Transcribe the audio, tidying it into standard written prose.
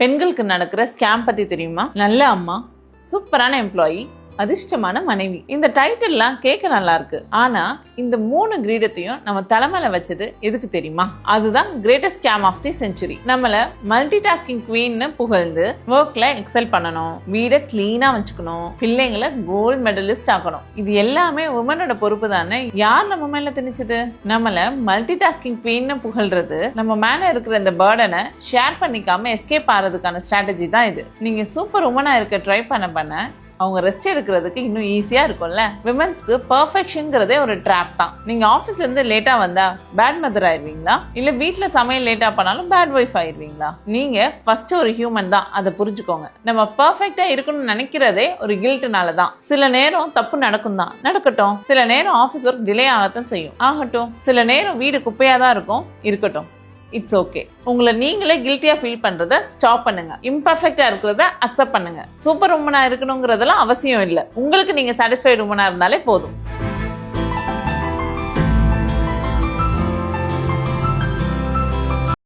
பெண்களுக்கு நடக்கிற ஸ்கேம் பத்தி தெரியுமா? நல்ல அம்மா, சூப்பரான எம்ப்ளாயி, அதிர்ஷ்டமான மனைவி. இந்த டைட்டில்லாம் கேட்க நல்லா இருக்கு. ஆனா இந்த 3 கிரீடத்தையும் நம்ம தலைமையில வச்சது எதுக்கு தெரியுமா? அதுதான் greatest scam of the century. நம்மள மல்டி டாஸ்கிங் குவீன்னு புகழ்ந்து ஒர்க்ல எக்ஸல் பண்ணணும், வீடை கிளீனா வச்சுக்கணும், பிள்ளைங்களை கோல்ட் மெடலிஸ்ட் ஆக்கணும். இது எல்லாமே உமனோட பொறுப்பு தானே. யார் நம்ம மேல திணிச்சது? நம்மள மல்டி டாஸ்கிங் குவீன்னு புகழ்றது நம்ம மேல இருக்கிற இந்த பர்டனை ஷேர் பண்ணிக்காம எஸ்கேப் ஆறதுக்கான ஸ்ட்ராட்டஜி தான் இது. நீங்க சூப்பர் உமனா இருக்க ட்ரை பண்ண அவங்க ரெஸ்ட் எடுக்கிறதுக்கு இன்னும் ஈஸியா இருக்கும்ல. விமன்ஸ்க்கு பெர்ஃபெக்ஷன்ங்கிறதே ஒரு ட்ராப் தான். நீங்க ஆபீஸ்ல இருந்து லேட்டா வந்தா பேட் மதர் ஆயிருவீங்களா? இல்ல வீட்டுல சமையல் லேட்டா பண்ணாலும் பேட் ஒய்ஃப் ஆயிருவீங்களா? நீங்க ஃபர்ஸ்ட் ஒரு ஹியூமன் தான், அதை புரிஞ்சுக்கோங்க. நம்ம பெர்ஃபெக்ட்டா இருக்கணும்னு நினைக்கிறதே ஒரு கில்ட்னால தான். சில நேரம் தப்பு நடக்கும் தான், நடக்கட்டும். சில நேரம் ஆபீஸ் ஒர்க் டிலே ஆகத்தான் செய்யும், ஆகட்டும். சில நேரம் வீடு குப்பையா தான் இருக்கும், இருக்கட்டும். It's okay. உங்களை நீங்களே கில்ட்டியா ஃபீல் பண்றத ஸ்டாப் பண்ணுங்க. இம்பர்ஃபெக்டா இருக்கிறத அக்செப்ட் பண்ணுங்க. சூப்பர் உமனா இருக்கணுங்கிறதெல்லாம் அவசியம் இல்லை. உங்களுக்கு நீங்க சாட்டிஸ்ஃபைடு உமனா இருந்தாலே போதும்.